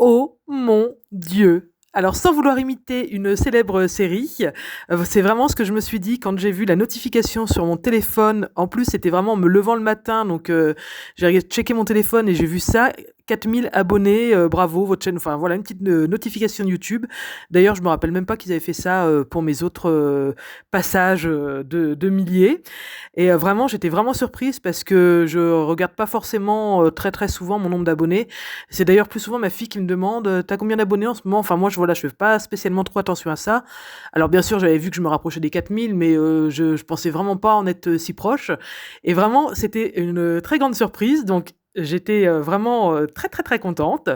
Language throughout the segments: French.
Oh mon Dieu! Alors sans vouloir imiter une célèbre série, c'est vraiment ce que je me suis dit quand j'ai vu la notification sur mon téléphone. En plus, c'était vraiment en me levant le matin, donc j'ai checké mon téléphone et j'ai vu ça. 4000 abonnés, bravo, votre chaîne. Enfin voilà, une petite notification YouTube. D'ailleurs, je me rappelle même pas qu'ils avaient fait ça pour mes autres passages de milliers. Et vraiment, j'étais vraiment surprise parce que je regarde pas forcément très très souvent mon nombre d'abonnés. C'est d'ailleurs plus souvent ma fille qui me demande t'as combien d'abonnés en ce moment. Enfin moi je fais pas spécialement trop attention à ça. Alors bien sûr j'avais vu que je me rapprochais des 4000, mais je pensais vraiment pas en être si proche. Et vraiment c'était une très grande surprise. Donc j'étais vraiment très très très contente.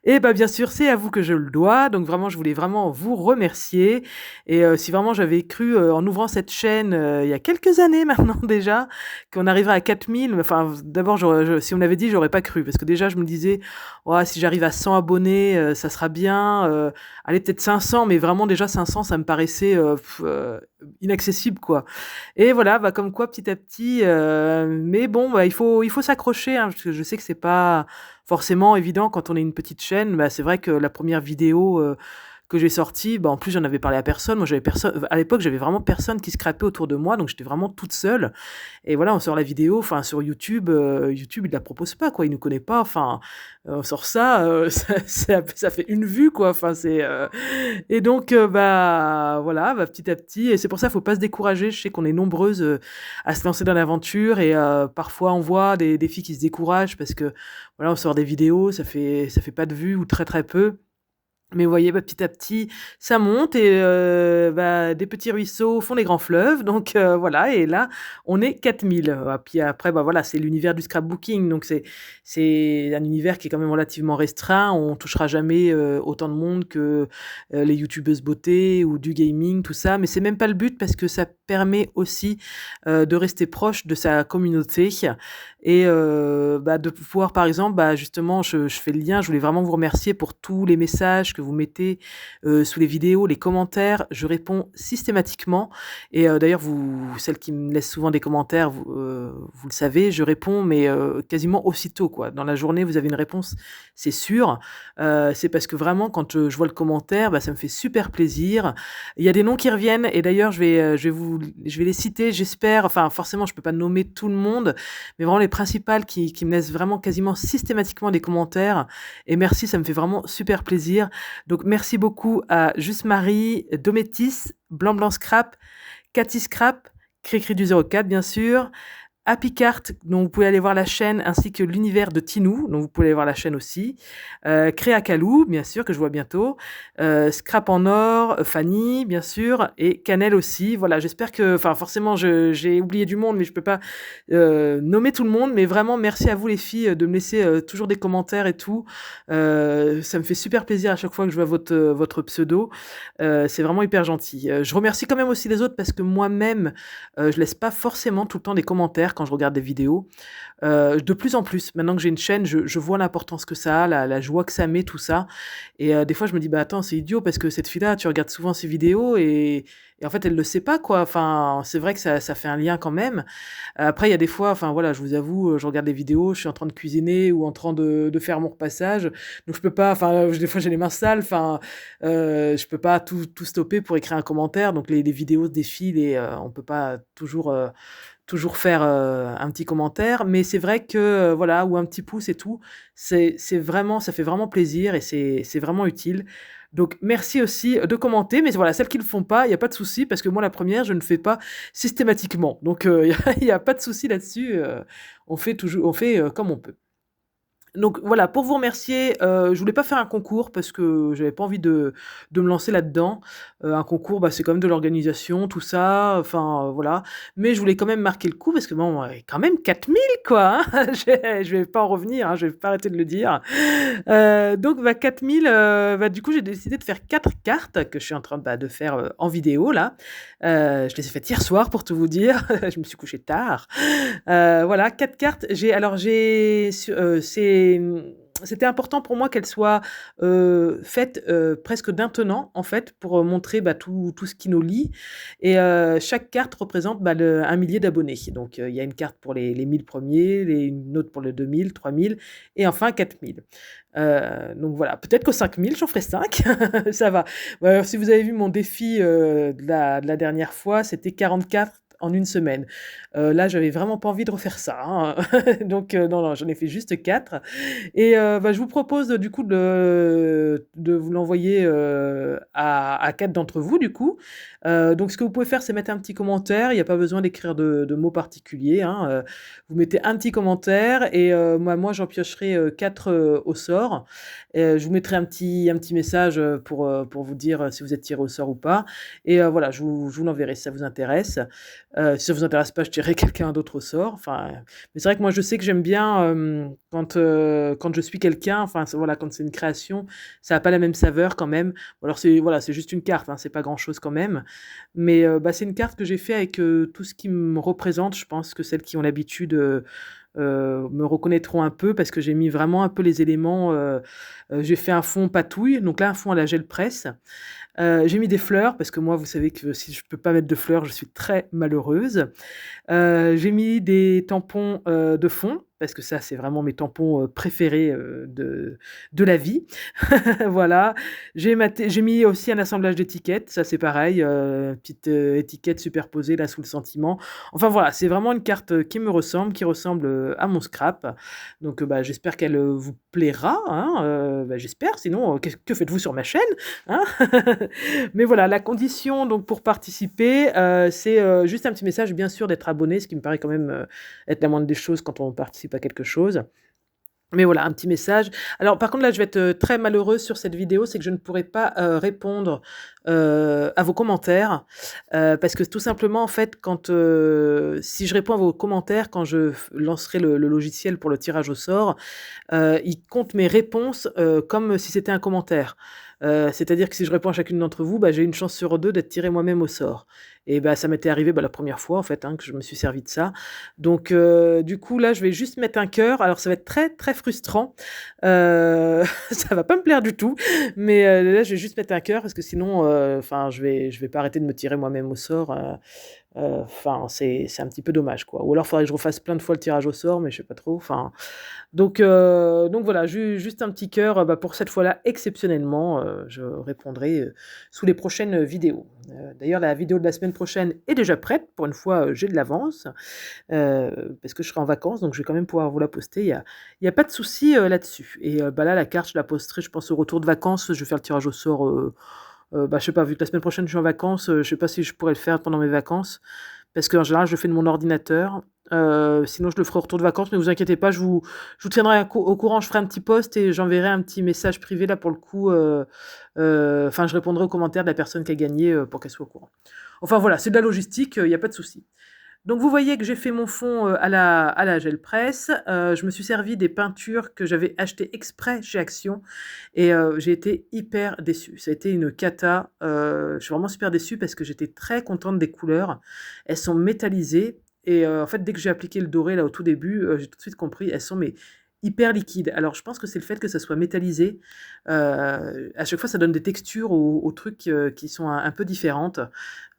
Et bah bien sûr, c'est à vous que je le dois. Donc vraiment, je voulais vraiment vous remercier. Et si vraiment j'avais cru en ouvrant cette chaîne il y a quelques années maintenant déjà qu'on arriverait à 4000, enfin d'abord si on m'avait dit, j'aurais pas cru parce que déjà je me disais ouais, si j'arrive à 100 abonnés, ça sera bien. Allez peut-être 500, mais vraiment déjà 500, ça me paraissait inaccessible quoi. Et voilà, bah comme quoi petit à petit, mais bon, bah il faut s'accrocher, hein, parce que je sais que c'est pas forcément évident quand on est une petite chaîne. Bah, c'est vrai que la première vidéo que j'ai sortie, bah, en plus j'en avais parlé à personne. Moi j'avais personne à l'époque, j'avais vraiment personne qui scrapait autour de moi, donc j'étais vraiment toute seule. Et voilà, on sort la vidéo, enfin sur YouTube, YouTube il la propose pas quoi, il nous connaît pas. Enfin, on sort ça, ça fait une vue quoi. Enfin et donc bah voilà, bah, petit à petit. Et c'est pour ça faut pas se décourager. Je sais qu'on est nombreuses à se lancer dans l'aventure et parfois on voit des filles qui se découragent parce que voilà, on sort des vidéos, ça fait pas de vues ou très très peu. Mais vous voyez, bah, petit à petit, ça monte et bah, des petits ruisseaux font des grands fleuves. Donc voilà, et là, on est 4000. Puis après, bah, voilà, c'est l'univers du scrapbooking. Donc c'est un univers qui est quand même relativement restreint. On touchera jamais autant de monde que les youtubeuses beauté ou du gaming, tout ça. Mais c'est même pas le but parce que ça permet aussi de rester proche de sa communauté et bah, de pouvoir, par exemple, bah, justement, je fais le lien, je voulais vraiment vous remercier pour tous les messages que vous mettez sous les vidéos, les commentaires. Je réponds systématiquement. Et d'ailleurs, celles qui me laissent souvent des commentaires, vous le savez, je réponds, mais quasiment aussitôt, quoi. Dans la journée, vous avez une réponse, c'est sûr. C'est parce que vraiment, quand je vois le commentaire, bah, ça me fait super plaisir. Il y a des noms qui reviennent, et d'ailleurs, je vais les citer, j'espère. Enfin, forcément, je peux pas nommer tout le monde, mais vraiment les principales qui me laissent vraiment quasiment systématiquement des commentaires. Et merci, ça me fait vraiment super plaisir. Donc merci beaucoup à Juste Marie, Dométis, Blanc Blanc Scrap, Cathy Scrap, Cricri du 04 bien sûr, Happy Cart, dont vous pouvez aller voir la chaîne, ainsi que l'univers de Tinou, dont vous pouvez aller voir la chaîne aussi. Créa Calou, bien sûr, que je vois bientôt. Scrap en or, Fanny, bien sûr, et Canel aussi. Voilà, j'espère que, enfin, forcément, j'ai oublié du monde, mais je peux pas nommer tout le monde. Mais vraiment, merci à vous les filles de me laisser toujours des commentaires et tout. Ça me fait super plaisir à chaque fois que je vois votre pseudo. C'est vraiment hyper gentil. Je remercie quand même aussi les autres parce que moi-même, je laisse pas forcément tout le temps des commentaires quand je regarde des vidéos. De plus en plus, maintenant que j'ai une chaîne, je vois l'importance que ça a, la joie que ça met, tout ça. Et des fois, je me dis, bah attends, c'est idiot parce que cette fille-là, tu regardes souvent ses vidéos et en fait, elle le sait pas, quoi. Enfin, c'est vrai que ça fait un lien quand même. Après, il y a des fois, enfin voilà, je vous avoue, je regarde des vidéos, je suis en train de cuisiner ou en train de faire mon repassage. Donc je peux pas, enfin, des fois j'ai les mains sales, enfin, je peux pas tout stopper pour écrire un commentaire. Donc les vidéos se défilent et on peut pas toujours faire un petit commentaire, mais c'est vrai que voilà, ou un petit pouce et tout, c'est vraiment, ça fait vraiment plaisir et c'est vraiment utile. Donc merci aussi de commenter, mais voilà, celles qui le font pas, il y a pas de souci parce que moi la première, je ne fais pas systématiquement. Donc il y a pas de souci là-dessus, on fait comme on peut. Donc voilà, pour vous remercier, je voulais pas faire un concours parce que j'avais pas envie de me lancer là-dedans. Un concours, bah, c'est quand même de l'organisation, tout ça, enfin, voilà. Mais je voulais quand même marquer le coup parce que bon, quand même 4000 quoi, hein. Je vais pas en revenir, hein, je vais pas arrêter de le dire. Donc bah 4000, bah, du coup, j'ai décidé de faire 4 cartes que je suis en train, bah, de faire, en vidéo là. Je les ai faites hier soir pour tout vous dire. Je me suis couchée tard. Voilà, 4 cartes. C'est c'était important pour moi qu'elle soit, faite, presque d'un tenant, en fait, pour, montrer, bah, tout ce qui nous lie et chaque carte représente, bah, le 1 000 d'abonnés. Donc il y a une carte pour les 1 000 premiers, une autre pour les 2 000, 3 000 et enfin 4 000. Donc voilà, peut-être que 5 000, j'en ferai 5, ça va. Si vous avez vu mon défi, de la dernière fois, c'était 44 en une semaine. Là, j'avais vraiment pas envie de refaire ça, hein. Donc non, non, j'en ai fait juste 4 et bah, je vous propose, du coup de vous l'envoyer, à 4 d'entre vous, du coup. Donc ce que vous pouvez faire, c'est mettre un petit commentaire. Il y a pas besoin d'écrire de mots particuliers, hein, vous mettez un petit commentaire et moi j'en piocherai, 4, au sort. Je vous mettrai un petit message, pour vous dire, si vous êtes tiré au sort ou pas et voilà, je vous l'enverrai si ça vous intéresse. Si ça vous intéresse pas, je tirerai quelqu'un d'autre au sort. Enfin, mais c'est vrai que moi je sais que j'aime bien, quand je suis quelqu'un, enfin voilà, quand c'est une création, ça a pas la même saveur quand même. Ou alors c'est voilà, c'est juste une carte, hein, c'est pas grand-chose quand même. Mais bah, c'est une carte que j'ai fait avec, tout ce qui me représente. Je pense que celles qui ont l'habitude, me reconnaîtront un peu parce que j'ai mis vraiment un peu les éléments, j'ai fait un fond patouille, donc là un fond à la gel presse. J'ai mis des fleurs parce que moi vous savez que si je peux pas mettre de fleurs, je suis très malheureuse. J'ai mis des tampons, de fond, parce que ça, c'est vraiment mes tampons, préférés, de la vie. Voilà. J'ai mis aussi un assemblage d'étiquettes, ça c'est pareil, petite, étiquette superposée là sous le sentiment. Enfin voilà, c'est vraiment une carte, qui me ressemble, qui ressemble, à mon scrap. Donc, bah, j'espère qu'elle, vous plaira, hein, bah, j'espère, sinon, que faites-vous sur ma chaîne, hein? Mais voilà, la condition donc pour participer, c'est, juste un petit message, bien sûr, d'être abonné, ce qui me paraît quand même, être la moindre des choses quand on participe à quelque chose. Mais voilà, un petit message. Alors par contre là, je vais être, très malheureuse sur cette vidéo, c'est que je ne pourrai pas, répondre, à vos commentaires, parce que tout simplement en fait quand, si je réponds à vos commentaires quand je lancerai le logiciel pour le tirage au sort, il compte mes réponses, comme si c'était un commentaire. C'est-à-dire que si je réponds à chacune d'entre vous, bah, j'ai une chance sur 2 d'être tiré moi-même au sort et bah, ça m'était arrivé, bah, la première fois en fait, hein, que je me suis servi de ça. Donc du coup là, je vais juste mettre un cœur. Alors ça va être très, très frustrant, ça va pas me plaire du tout, mais là, je vais juste mettre un cœur parce que sinon, enfin, je vais pas arrêter de me tirer moi-même au sort, enfin, c'est un petit peu dommage, quoi. Ou alors, il faudrait que je refasse plein de fois le tirage au sort, mais je sais pas trop, enfin, donc voilà, juste un petit cœur, bah, pour cette fois-là, exceptionnellement, je répondrai, sous les prochaines vidéos. D'ailleurs, la vidéo de la semaine prochaine est déjà prête. Pour une fois, j'ai de l'avance, parce que je serai en vacances, donc je vais quand même pouvoir vous la poster. Il y a pas de souci, là-dessus et bah, là, la carte, je la posterai, je pense, au retour de vacances. Je vais faire le tirage au sort, bah, je sais pas, vu que la semaine prochaine, je suis en vacances, je sais pas si je pourrais le faire pendant mes vacances parce qu'en général, je le fais de mon ordinateur. Sinon, je le ferai au retour de vacances, mais vous inquiétez pas, je vous tiendrai au courant. Je ferai un petit post et j'enverrai un petit message privé là pour le coup. Enfin, je répondrai aux commentaires de la personne qui a gagné pour qu'elle soit au courant. Enfin voilà, c'est de la logistique, il n'y a pas de souci. Donc vous voyez que j'ai fait mon fond, à la gel presse. Je me suis servi des peintures que j'avais achetées exprès chez Action et j'ai été hyper déçue. Ça a été une cata, je suis vraiment super déçue parce que j'étais très contente des couleurs. Elles sont métallisées et en fait, dès que j'ai appliqué le doré là au tout début, j'ai tout de suite compris, elles sont mais hyper liquides. Alors je pense que c'est le fait que ça soit métallisé, à chaque fois ça donne des textures aux trucs, qui sont un peu différentes.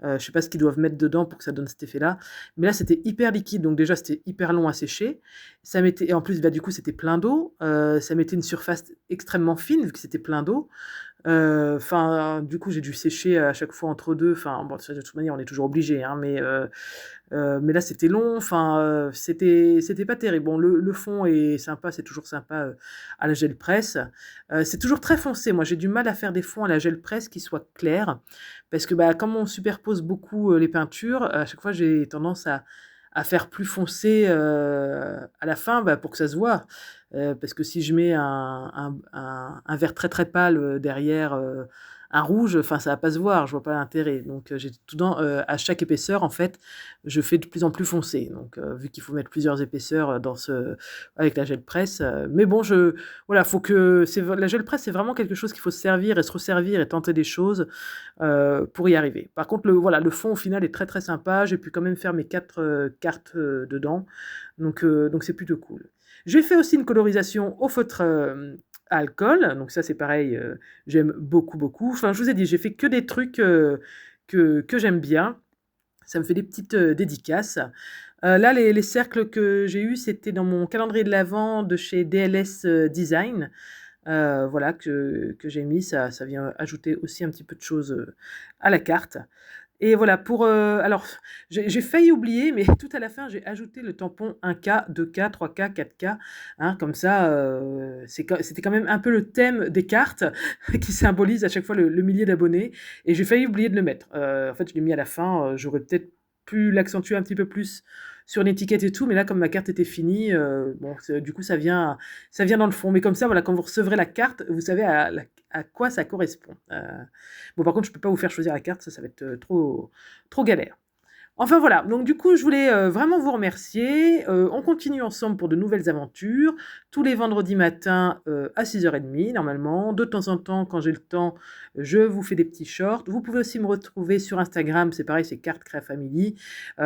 Je sais pas ce qu'ils doivent mettre dedans pour que ça donne cet effet-là. Mais là, c'était hyper liquide, donc déjà, c'était hyper long à sécher. Ça mettait et en plus, bah, du coup, c'était plein d'eau, ça mettait une surface extrêmement fine vu que c'était plein d'eau. Enfin, du coup, j'ai dû sécher à chaque fois entre 2. Enfin, bon, de toute manière, on est toujours obligé, hein, mais là, c'était long, enfin, c'était pas terrible. Bon, le fond est sympa, c'est toujours sympa, à la gel presse. C'est toujours très foncé. Moi, j'ai du mal à faire des fonds à la gel presse qui soient clairs parce que, bah, comme on superpose beaucoup, les peintures, à chaque fois, j'ai tendance à faire plus foncé, à la fin, bah, pour que ça se voit. Parce que si je mets un vert très, très pâle, derrière, un rouge, enfin, ça va pas se voir, je vois pas l'intérêt. Donc j'ai tout dans à chaque épaisseur, en fait, je fais de plus en plus foncé. Donc vu qu'il faut mettre plusieurs épaisseurs, avec la gel presse, mais bon, voilà, faut que la gel presse, c'est vraiment quelque chose qu'il faut se servir et se resservir et tenter des choses, pour y arriver. Par contre, voilà, le fond, au final, est très, très sympa. J'ai pu quand même faire mes 4 cartes, dedans, donc c'est plutôt cool. J'ai fait aussi une colorisation au feutre à alcool, donc ça c'est pareil, j'aime beaucoup, beaucoup. Enfin, je vous ai dit, j'ai fait que des trucs que j'aime bien. Ça me fait des petites dédicaces. Là, les cercles que j'ai eus, c'était dans mon calendrier de l'Avent de chez DLS Design. Voilà, que j'ai mis. Ça vient ajouter aussi un petit peu de choses à la carte. Et voilà, alors, j'ai failli oublier, mais tout à la fin, j'ai ajouté le tampon 1K, 2K, 3K, 4K. Hein, comme ça, c'était quand même un peu le thème des cartes qui symbolise à chaque fois le millier d'abonnés. Et j'ai failli oublier de le mettre. En fait, je l'ai mis à la fin. J'aurais peut-être pu l'accentuer un petit peu plus sur l'étiquette et tout, mais là, comme ma carte était finie, bon, du coup, ça vient dans le fond. Mais comme ça, voilà, quand vous recevrez la carte, vous savez à quoi ça correspond. Bon, par contre, je peux pas vous faire choisir la carte, ça va être trop galère. Enfin voilà, donc du coup, je voulais vraiment vous remercier. On continue ensemble pour de nouvelles aventures, tous les vendredis matins à 6h30 normalement. De temps en temps, quand j'ai le temps, je vous fais des petits shorts. Vous pouvez aussi me retrouver sur Instagram, c'est pareil, c'est Carte Créa Family.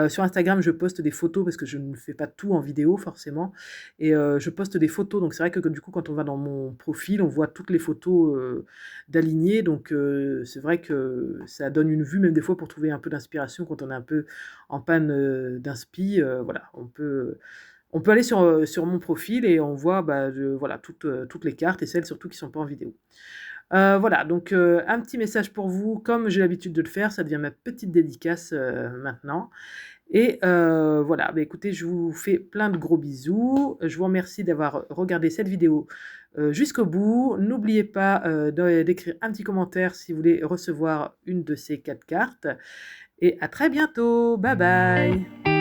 Sur Instagram, je poste des photos parce que je ne fais pas tout en vidéo forcément. Et je poste des photos, donc c'est vrai que du coup, quand on va dans mon profil, on voit toutes les photos d'alignées. Donc c'est vrai que ça donne une vue, même des fois pour trouver un peu d'inspiration quand on est un peu en panne d'inspi, voilà, on peut aller sur mon profil et on voit voilà, toutes les cartes et celles surtout qui ne sont pas en vidéo. Voilà, donc un petit message pour vous, comme j'ai l'habitude de le faire, ça devient ma petite dédicace maintenant. Et voilà, bah, écoutez, je vous fais plein de gros bisous. Je vous remercie d'avoir regardé cette vidéo jusqu'au bout. N'oubliez pas d'écrire un petit commentaire si vous voulez recevoir une de ces 4 cartes. Et à très bientôt. Bye bye.